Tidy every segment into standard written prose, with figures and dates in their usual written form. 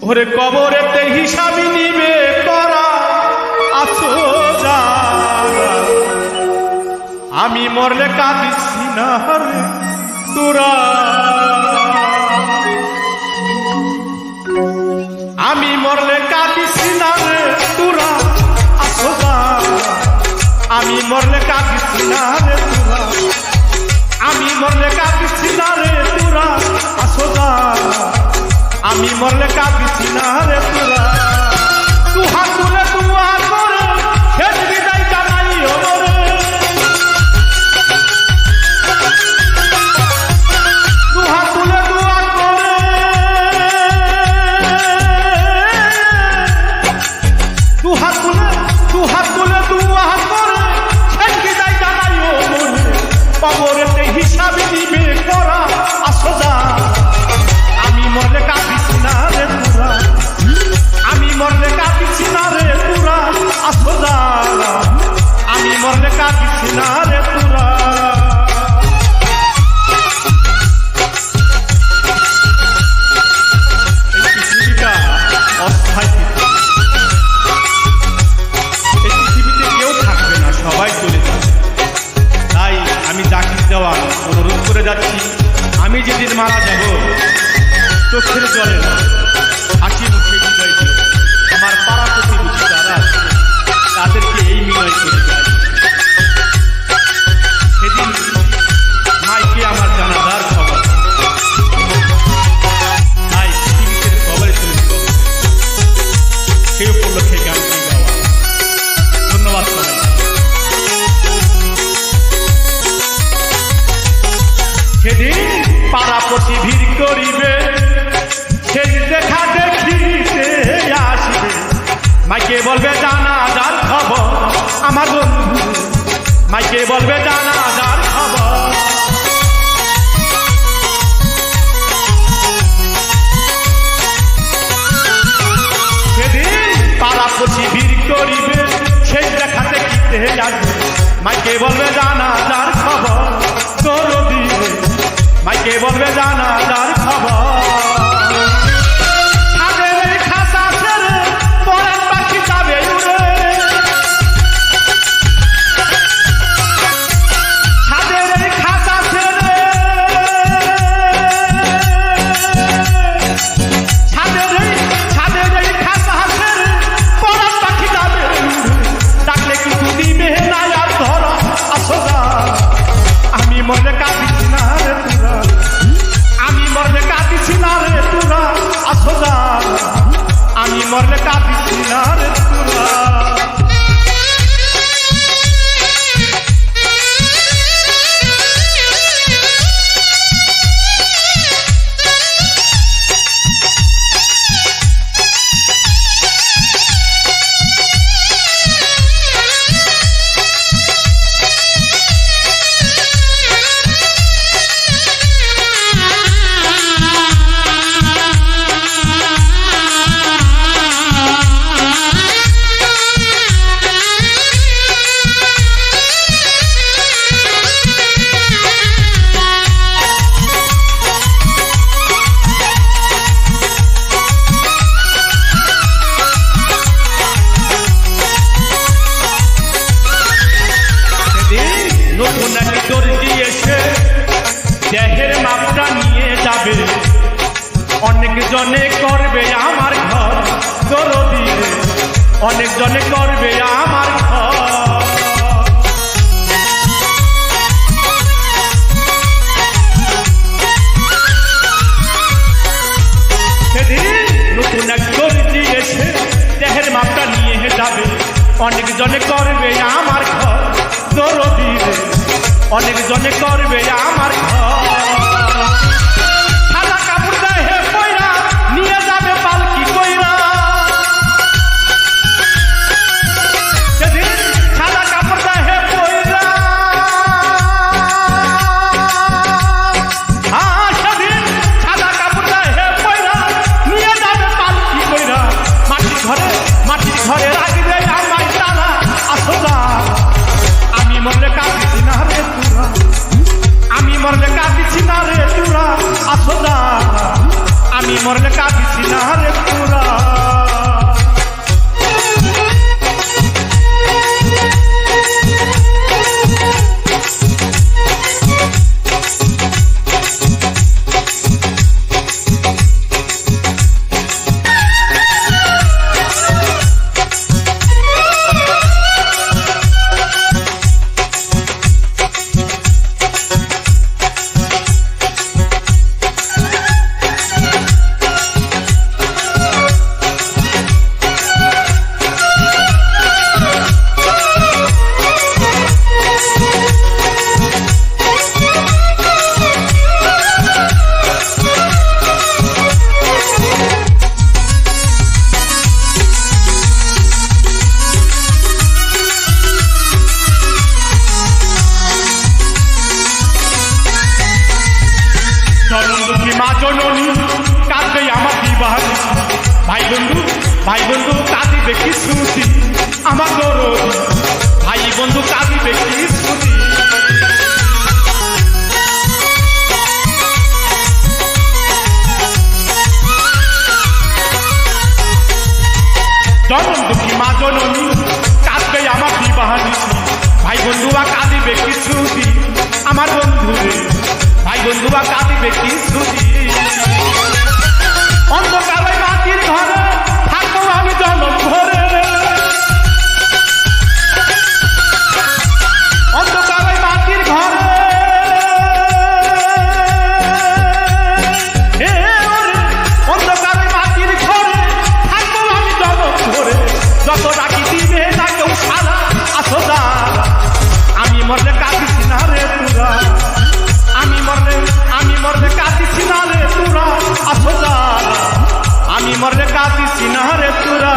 ওরে কবরেতে হিসাবি নিবে করা আছো যারা, আমি মরলে কাঁদিস না রে তোরা, আমি মরলে কাঁদিস না রে তোরা আছো যারা, আমি মরলে কাঁদিস না রে তোরা, আমি মরলে কাঁদিস না রে তোরা আছো যারা, আমি মরলে কাঁদিস না রে তোরা। তু হাত তুলে দুয়া করে শেষ বিদায় জানাই ওরে, তু হাত তুলে দুয়া করে, তু হাত তুলে দুয়া করে শেষ বিদায় জানাই ওরে, কবরেতে হিসাবে নিবে করা আসো যা, আমি মরলে কাঁদিস না রে তোরা, আমি মরলে কাঁদিস না রে তোরা আসো যারা, আমি মরলে কাঁদিস না রে তোরা। এই পৃথিবীটা অস্থায়ী, এই পৃথিবীতে কেউ থাকবে না, সবাই চলে যাবে। তাই আমি জাকির দেওয়ান অনুরোধ করে যাচ্ছি, আমি যেদিন মারা যাব চোখের জলে না, হাসি মুখে বিদায় দিও। আমার পাড়া প্রতিবেশী যারা আছে তাদেরকে এই বিনয় করে যায়, সেদিন মাইকে আমার জানাজার খবর, তাই পৃথিবীতে খবরে চলে যেতে হবে, সেই উপলক্ষে গানটি গাওয়া। ধন্যবাদ সবাই। সেদিন পাড়াপতি ভিড় করিবে, সেই দেখা দেখিতে আসবে, মাইকে বলবে জানাজার খবর আমার বন্ধু, মাইকে বলবে জানাজার খবর। সেদিন পাড়াপতি ভিড় করিবে, সেই দেখা দেখিতে আসবে, মাইকে বলবে জানাজার খবর তোর দিবে, মাইকে বলবে জানাজার খবর। আমি মরলে কাঁদিস না রে তোরা, আমি মরলে কাঁদিস না রে তোরা আসো যারা, আমি মরলে কাঁদিস না রে তোরা। নতুন এক দর্জি এসে দেহের মাপটা নিয়ে যাবে, অনেক জনে করবে আমার ঘর দরদি, অনেক জনে করবে আমার ঘর। সেদিন নতুন এক দর্জি এসে দেহের মাপটা নিয়ে যাবে, অনেক জনে করবে আমার ঘর দরদি, অনেক জনে করবে আমার ঘর। সাদা কাপড় দেহে পয়রা নিয়ে যাবে পালকি কইরা, সেদিন সাদা কাপড় দেহে পয়রা, সেদিন সাদা কাপড় দেহে পয়রা নিয়ে যাবে পালকি কইরা, মাটির ঘরে রাখবে আমায় তারা আসো যারা, আমি মরলে কাঁদিস না রে তোরা, আমি মরলে কাঁদিস না রে তোরা আসো যারা, আমি মরলে কাঁদিস না রে তোরা। ভাই বন্ধু কাঁদিবে কি শ্রুতি আমার দরদি ভাই বন্ধু কাঁদিবে কি শ্রুতি জনম দুঃখী মা জননী কাঁদবে আমার বিবাহানী ভাই বন্ধুরা কাঁদিবে কি শ্রুতি আমার বন্ধু ভাই বন্ধুরা কাঁদিবে কি শ্রুতি অন্ধকারে মাটির ঘরে থাকবো আমি জনম ভরে অন্ধকারে মাটির ঘরে অন্ধকারে মাটির ঘরে থাকবো আমি জনম ভরে যত ডাকি দিবে না কেউ সারা আসো দা আমি মরলে কাঁদিস না রে তোরা আমি মরলে কাঁদিস না রে তোরা আসো দা আমি মরলে কাঁদিস না রে তোরা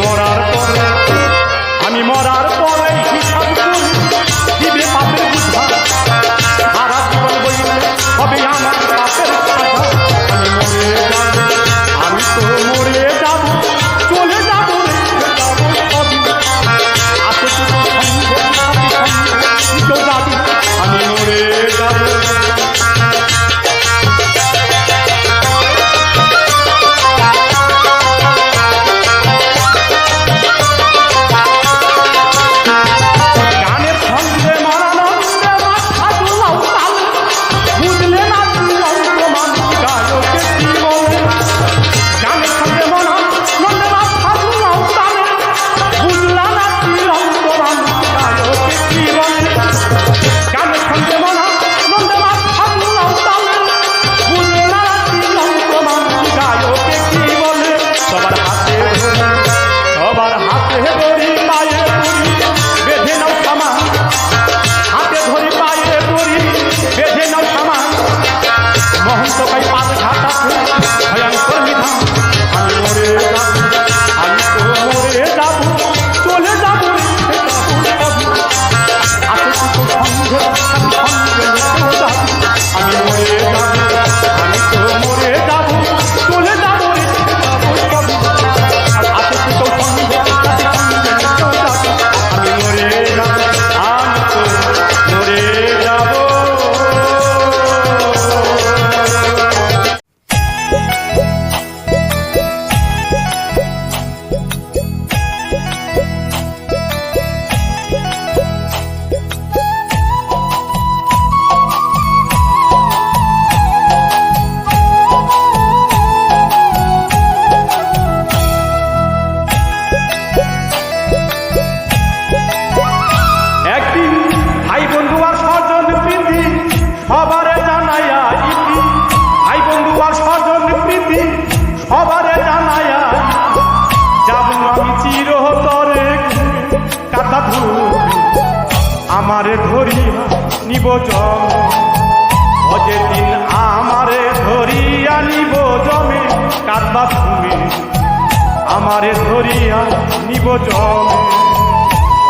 মরার পরে নিব জমে ও যেদিন আমারে ধরিয়া নিব জমে কাঁদবা তুমি আমারে ধরিয়া নিব জমে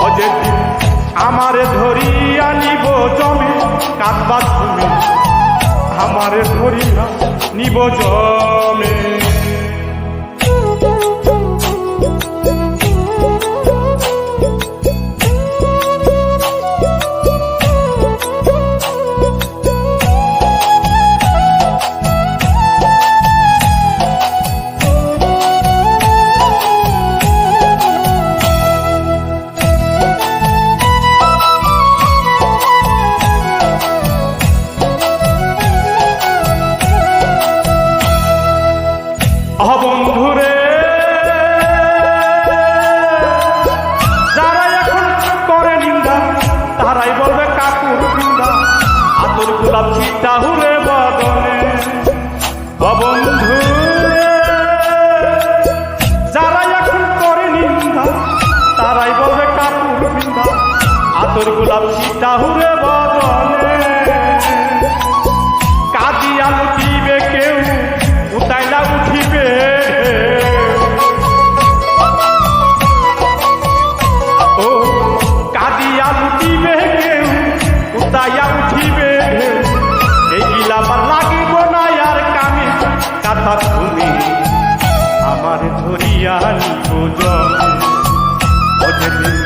ও যেদিন আমারে ধরিয়া নিব জমে কাঁদবা তুমি আমারে ধরিয়া নিব জমে। বন্ধুরে যারা এখন করে নিন্দা তারাই বলবে কাকুর নিন্দা আতর গোলাপ চিতা হুরে বদনে। বন্ধুরে যারা এখন করে নিন্দা তারাই বলবে কাকুর নিন্দা আতর গোলাপ চিতা হুরে বদনে। কাঁদিয়া লুটিবে কেউ উতাইলা উঠিবে ও কাঁদিয়া লুটিবে কেউ উতাইয়া উঠিবে এইগুলা আবার লাগিব না আর কামে কাঁদবা তুমি আমারে ধরিয়া নিব জমে ও যেদিন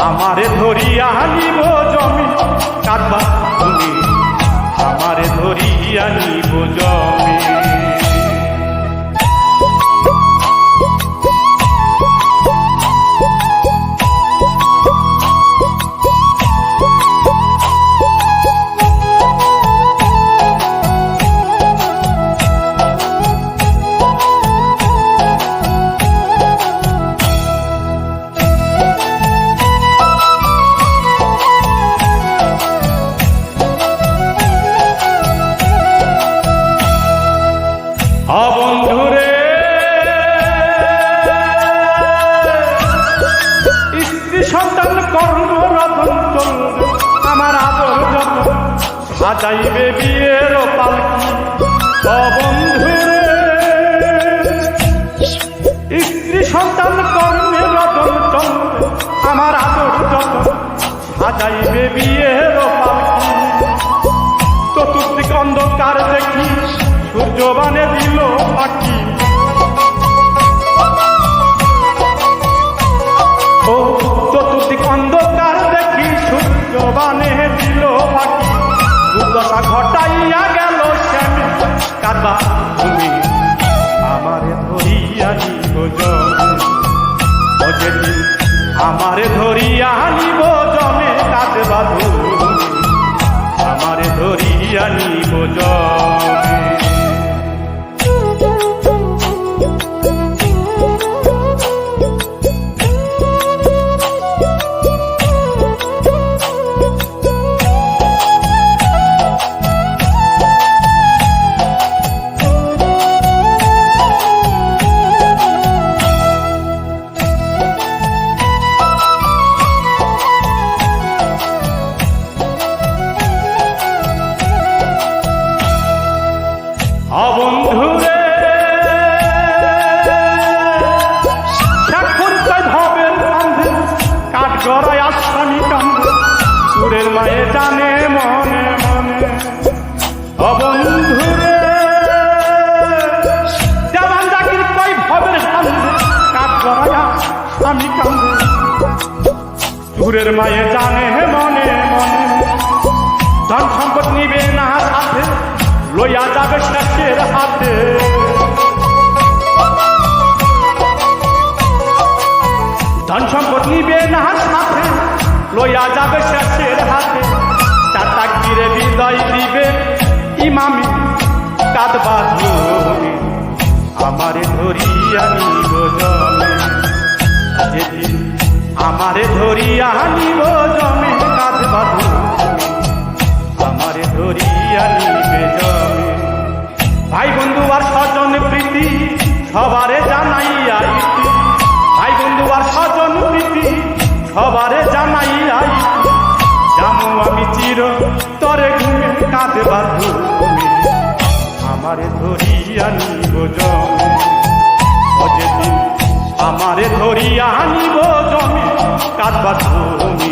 আমারে ধরিয়া নিব জমে কাঁদবা তুমি আমারে ধরিয়া নিব জমে। বন্ধুরে স্ত্রী সন্তান কর্মরতন চলবে আমার আদর যত্ন সাজাইবে বিয়ের পালকি। বন্ধুরে স্ত্রী সন্তান কর্মে রতন চলবে আমার আদর যত্ন সাজাইবে বিয়ের পালকি। চতুর্দিক অন্ধকার দেখি সূর্য বানে দিল পাখি ও চতুর্দিক অন্ধকার দেখি সূর্য বানে দিল পাখি। দুর্দশা ঘটাইয়া গেল শ্যামে কাঁদবা তুমি আমারে ধরিয়া নিব জমে ও যেদিন আমারে ধরিয়া নিব জমে কাঁদবা তুমি আমারে ধরিয়া নিব জমে। বন্ধুরে এখন তাই ভাবেন কান্ধে কাঠ গড়ায় আসামি কান্দে সুরের মায়ে জানে মনে মনে। বন্ধুরে দেওয়ান জাকির কই ভাবেন কান্ধে কাঠ গড়ায় আসামি কান্দে সুরের মায়ে জানে মনে মনে। ধন সম্পদ নিবে না হাতে লইয়া যাবে শেষের হাতে ধন সম্পদ নিবে না সাথে লইয়া যাবে শেষের হাতে। চার তাকবীরে বিদায় দিবে ইমামে কাঁদবা তুমি আমারে ধরিয়া নিব জমে যেদিন আমারে ধরিয়া নিব জমে কাঁদবা তুমি আমারে ধরিয়া নিবে জমে। ভাই বন্ধু আর স্বজন প্রীতি সবারে জানাইয়া ইতি ভাই বন্ধু আর স্বজন প্রীতি সবারে জানাইয়া ইতি জামু আমি চির নিব জমে যেদিন আমারে ধরিয়া নিব জমে কাঁদবা তুমি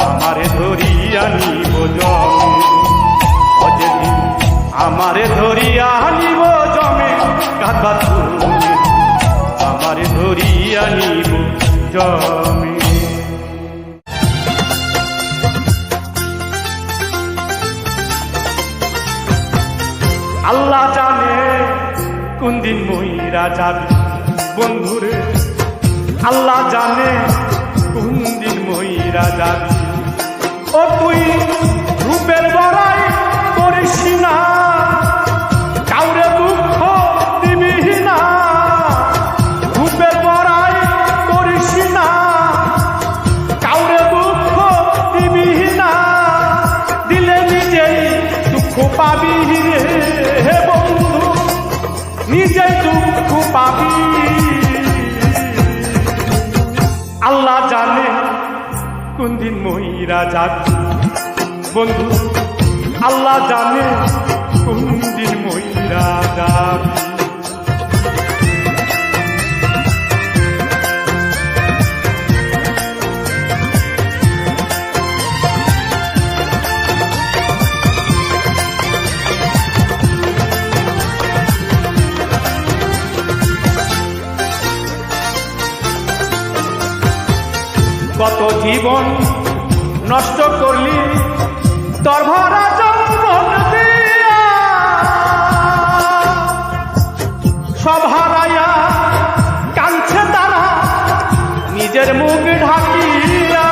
আমারে ধরিয়া নিব জমে যেদিন আমারে ধরিয়া নিব জমে কাঁদবা তুমি আমারে ধরিয়া নিব জমে। আল্লাহ জানে কোন দিন মইরা যাবি বন্ধুরে, আল্লাহ জানে কোন দিন মইরা যাবি। ও তুই রূপের বড়াই করিস না, কাউরে দুঃখ দিবি না, রূপের বড়াই করিস না, কাউরে দুঃখ দিবি না, দিলে নিজেই দুঃখ পাবি রে বন্ধু, নিজেই দুঃখ পাবি। আল্লাহ জানে কোন দিন মইরা যাবি বন্ধু, আল্লাহ জানে কোন দিন মইরা যাবি। কত জীবন নষ্ট করলি তোর ভরা যৌবন দিয়া, সব হারাইয়া কাঁদছে তারা নিজের মুখ ঢাকিয়া।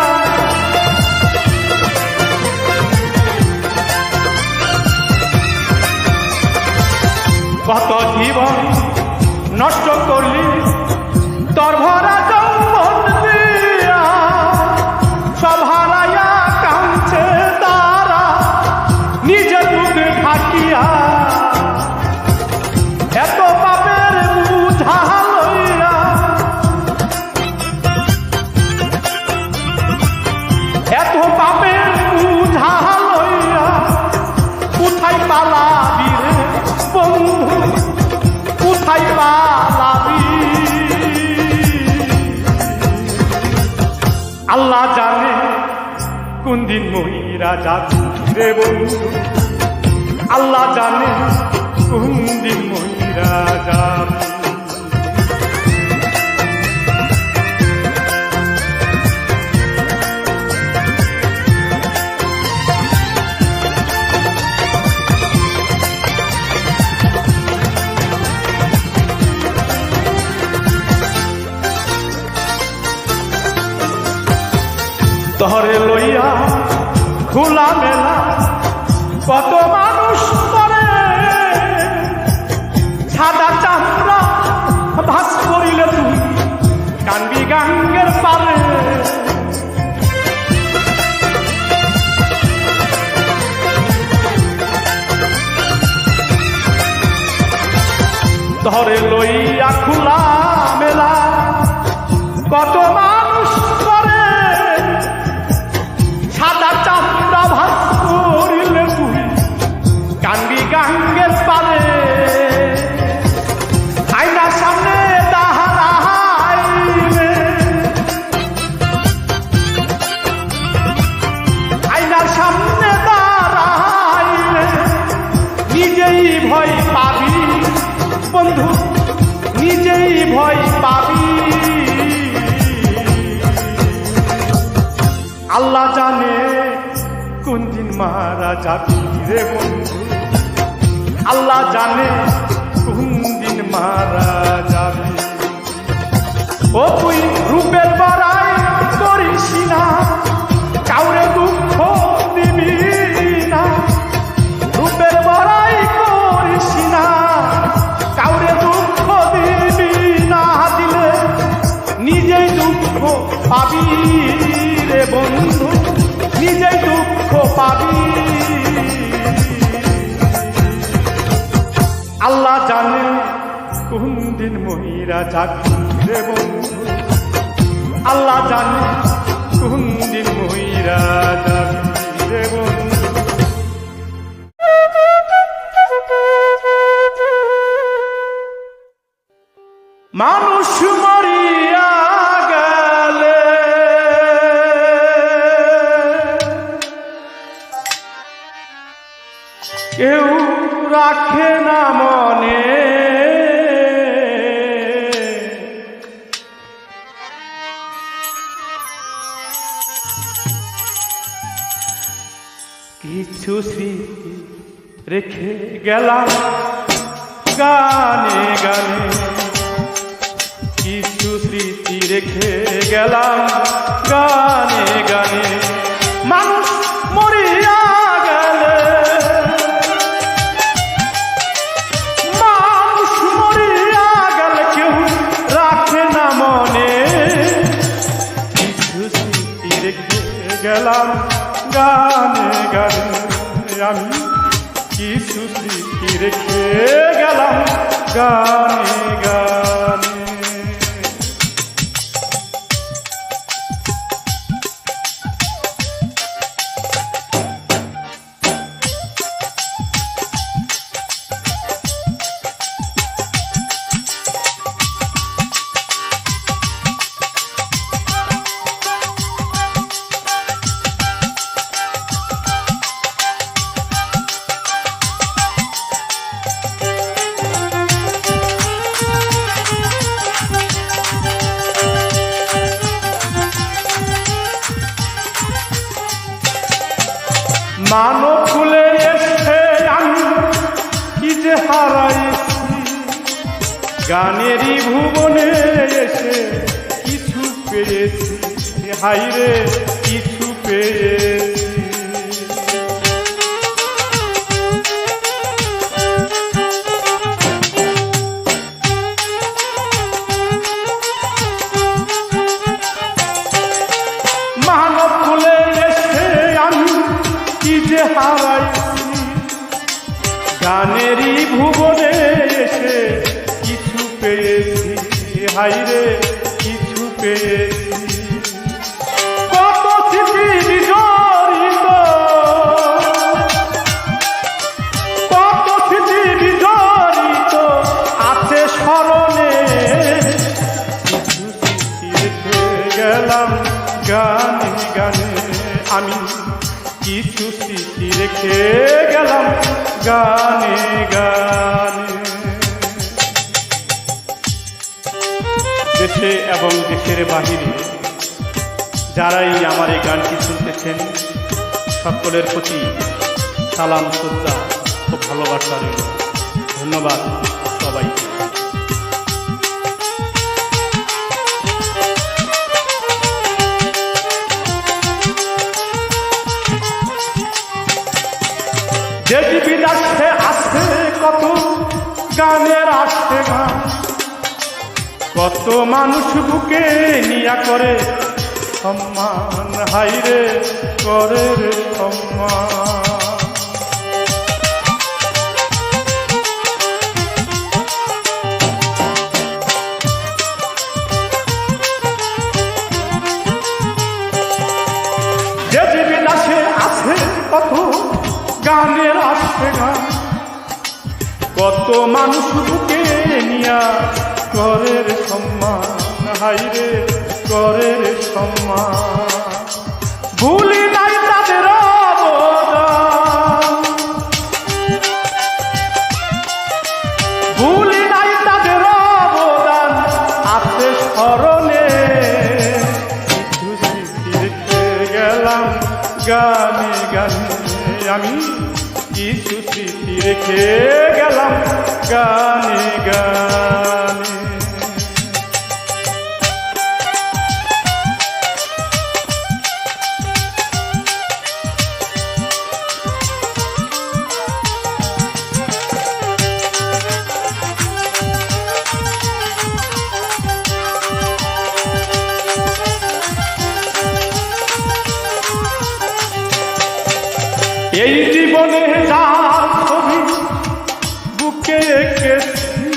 কত জীবন নষ্ট করলি তোর ভরা যৌবন দিয়া, সব হারাইয়া কাঁদছে তারা নিজের মুখে ঢাকিয়া। এত পাপের বুঝা লইয়া, এত পাপের বুঝা লইয়া কোথায় পালাবি রে বন্ধু, কোথায় পালাবি। আল্লাহ জানে কোন দিন মইরা যাবি রে বন্ধু, আল্লাহ জানে কোন দিন মইরা যাবি। তহরে লইয়া খোলা মেলা কত মানুষ করে, সাদা চামড়া ভাস করিলে তুই কান্দি গাঙ্গের পারে। তহরে লইয়া খোলা মেলা কত মানুষ করে, সাদা চামড়া ভাস করিলে তুই কান্দি গাঙ্গের পারে। আয়নার সামনে দাঁড়াইলে, আয়নার সামনে দাঁড়াইলে নিজেই ভয় পাবি বন্ধু, নিজেই ভয় পাবি। আল্লাহ জানে কোন দিন মারা যাবি রে বন্ধু, আল্লাহ জানে কোন দিন মারা যাবি। ও তুই রূপের বড়াই করিস না, কাউরে দুঃখ দিবি না, রূপের বড়াই করিস না, কাউরে দুঃখ দিবি না, দিলে নিজেই দুঃখ পাবি রে বন্ধু, নিজেই দুঃখ পাবি। আল্লাহ জানে কোন দিন মইরা যাবি রে বন্ধু, আল্লাহ জানে কোন দিন মইরা যাবি রে বন্ধু। রাখে না মনে, কিছু স্মৃতি রেখে গেলাম গানে গানে, কিছু স্মৃতি রেখে গেলাম গানে গানে। মানুষ মরিয়া গেলে, মানুষ মরিয়া গেলে কেউ রাখে না মনে, কিছু স্মৃতি রেখে গেলাম গানে গানে। আমি কিছু স্মৃতি রেখে গেলাম গানে গানে। মানব ফুলে এসে আমি কি যে হারাইছি, গানেরই ভুবনে এসে কিছু পেয়েছি, হাইরে কিছু পেয়েছি। মানব ফুলে এসে আমি কি যে হারাইছি, গানেরই ভুবনে এসে কিছু পেয়েছি, হাইরে কিছু পেয়েছি। কত স্মৃতি বিজড়িত, কত স্মৃতি বিজড়িত আছে স্মরণে, কিছু স্মৃতি রেখে গেলাম গানে গানে। আমি কিছু স্মৃতি রেখে গেলাম গানে গানে। দেশে এবং দেশের বাহিরে যারাই আমার এই গানটি শুনতেছেন, সকলের প্রতি সালাম শ্রদ্ধা ও ভালোবাসা রইল। ধন্যবাদ সবাইকে। দেশ বিদেশে আসে কত গানের আসে গান, কত মানুষ বুকে নিয়া করে সম্মান, হাইরে করে রে সম্মান। দেশ বিদেশে আসে কত গানের আসে গান, কত মানুষ বুকে নিয়া করে রে সম্মান, হাইরে করে রে সম্মান। ভুলি নাই তাদের অবদান, ভুলি নাই তাদের অবদান আছে স্মরণে, কিছু স্মৃতি রেখে গেলাম গানে গানে। আমি কিছু স্মৃতি রেখে গেলাম গানে গানে। এই জীবনে যা ছবি বুকে এঁকেছি,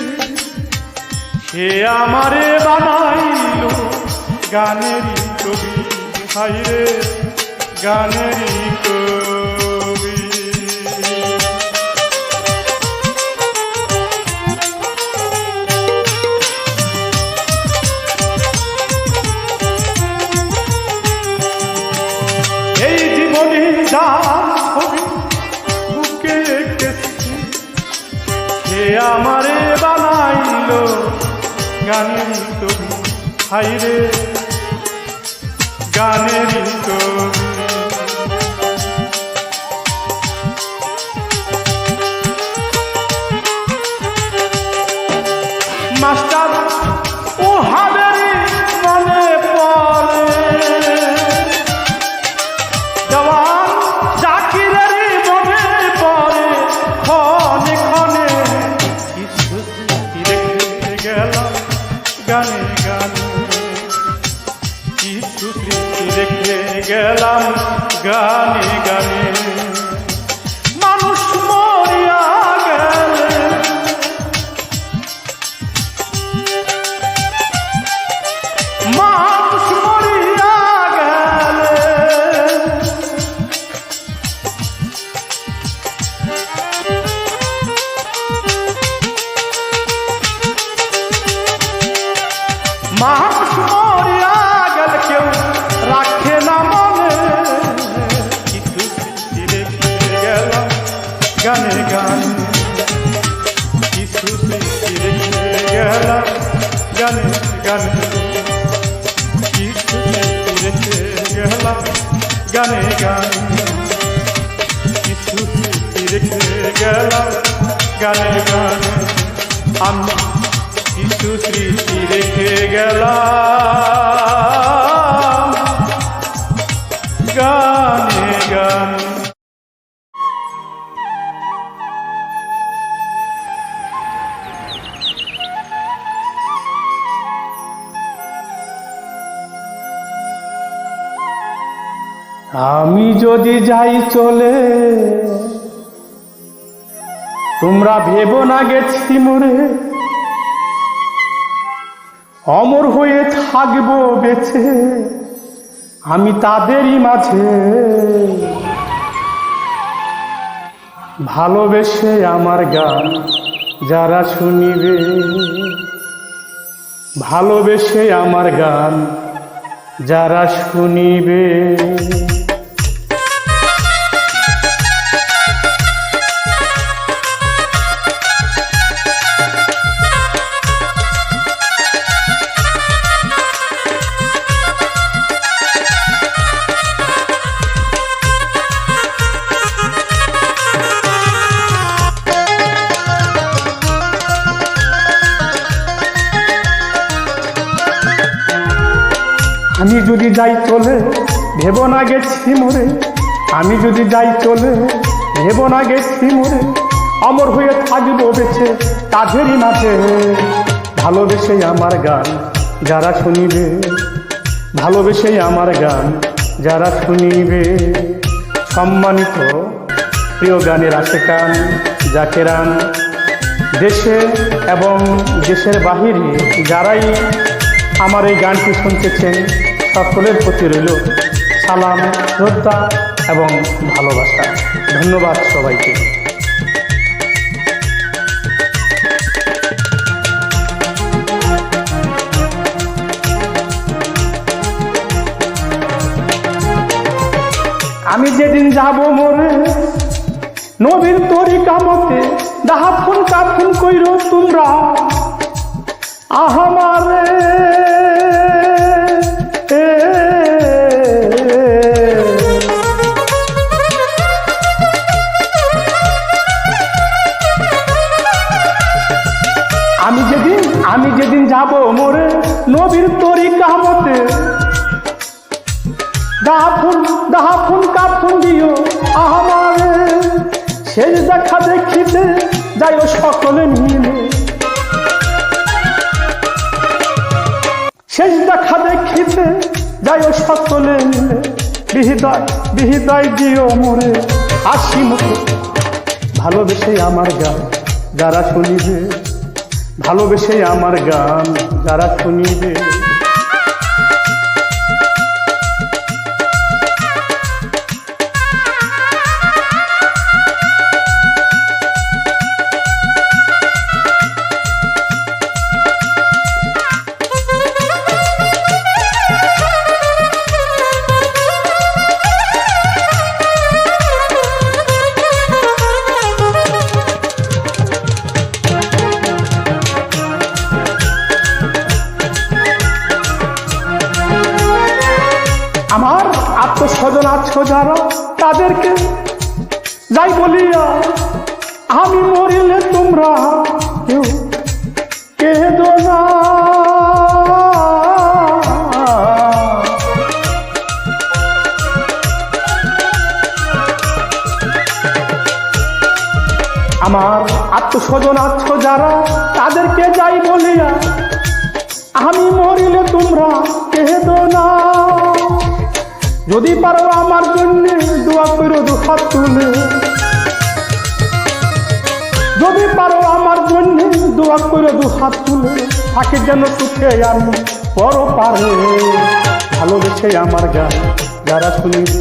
সে আমারে বানাইল গানেরই কবি, হাইরে গানেরই কবি। এই জীবনে যা ছবি বুকে এঁকেছি, আমারে বানাইলো গানের কবি, হাইরে গানের কবি। মাস্টার ও হাবেরি মনে পড়ে, জওয়ান জাকিরের মনে পড়ে, ক্ষণে ক্ষণে কিছু স্মৃতি রেখে গেলাম গানে গানে, কিছু স্মৃতি রেখে গেলাম গানে গানে। মানুষ মরিয়া গেলে মানুষ মরিয়া গেলে মানুষ মরিয়া গেল কেউ রাখে না মনে, কিছু স্মৃতি রেখে গেলাম গানে গানে, কিছু স্মৃতি রেখে গেলাম গানে গানে, কিছু স্মৃতি রেখে গেলাম গানে গানে, কিছু স্মৃতি রেখে গেলাম গানে গানে। আমি কিছু স্মৃতি রেখে গেলাম গানে গানে। আমি যদি যাই চলে, তোমরা ভেবো না গেছি মরে, অমর হয়ে থাকবো বেঁচে আমি তাদেরই মাঝে। ভালোবেসে আমার গান যারা শুনিবে, ভালোবেসে আমার গান যারা শুনিবে। আমি যদি যাই চলে ভেবো না গেছি মরে, আমি যদি যাই চলে ভেবো না গেছি মরে, অমর হয়ে থাকবো বেঁচে তাদেরই মাঝে। ভালোবেসে আমার গান যারা শুনিবে, ভালোবেসে আমার গান যারা শুনিবে। সম্মানিত প্রিয় গানের আশেকান জাকেরান, দেশে এবং দেশের বাহিরে যারাই আমার এই গানটি শুনতেছেন, সকলের প্রতি রইল সালাম, শ্রদ্ধা এবং ভালোবাসা। ধন্যবাদ সবাইকে। আমি যেদিন যাব মরে নবীর তরিকা মতে, দাহাফুন কাফুন কইরো তোমরা আহামারে। আমি যেদিন যাব মোরে নবীর তরিকা মতে, দাহাফুন কাফুন দিও আহামারে। শেষ দেখা দেখিতে যাইও সকলে মিলে, শেষ দেখা দেখিতে যাইও সকলে মিলে। বিহিদায় দিও মোরে হাসি মুখে, ভালোবেসে আমার গান যারা শুনিবে, ভালোবেসে আমার গান যারা শুনিবে। আমার আত্মস্বজন আছো যারা তাদেরকে যাই বলিয়া আমি মরিলে তোমরা কেউ কেঁদো না। আমার আত্মস্বজন আছো যারা তাদেরকে যাই বলিয়া আমি মরিলে তোমরা কেঁদো না। যদি পারো আমার জন্য দোয়া করো দুহাত তুলে, যদি পারো আমার জন্য দোয়া করো দুহাত তুলে, থাকে যেন সুখে আমি পর পারে। ভালোবেসে আমার গান যারা শুনিবে,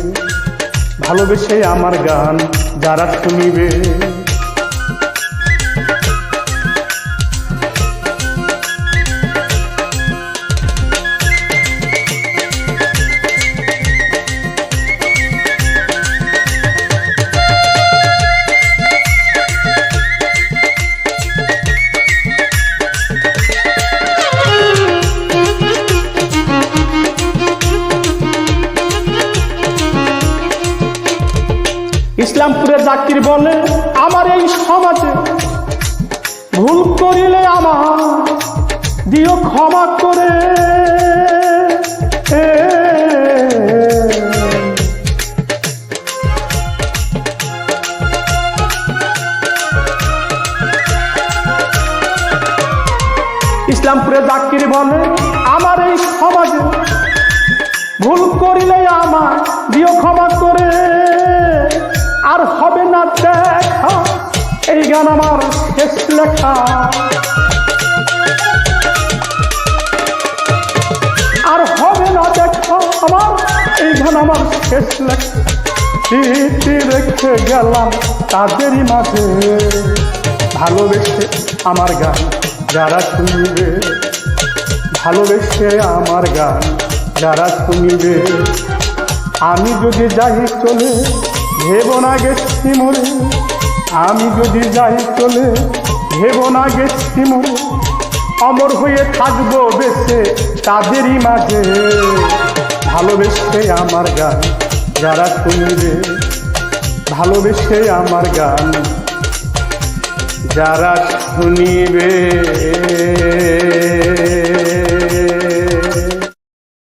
ভালোবেসে আমার গান যারা শুনিবে। ইসলামপুরে জাকির বলে আমার এই সমাজে ভুল করিলে আমার দিও ক্ষমা করে। ইসলামপুরে জাকির বলে আমার এই সমাজে ভুল করিলে আমার দিও ক্ষমা করে। আর হবে না দেখা এই গান আমার শেষ লেখা, আর হবে না দেখা আমার এই গান আমার শেষ লেখা। স্মৃতি রেখে গেলাম তাদেরই মাঝে, ভালোবেসে আমার গান যারা শুনবে, ভালোবেসে আমার গান যারা শুনবে। আমি যদি যাই চলে ভেব না গেছি মরে, আমি যদি যাই চলে ভেব না গেছি মরে। অমর হয়ে থাকবো বেঁচে তাদেরই মাঝে, ভালোবেসে আমার গান যারা শুনবে, ভালোবেসে আমার গান যারা শুনিবে।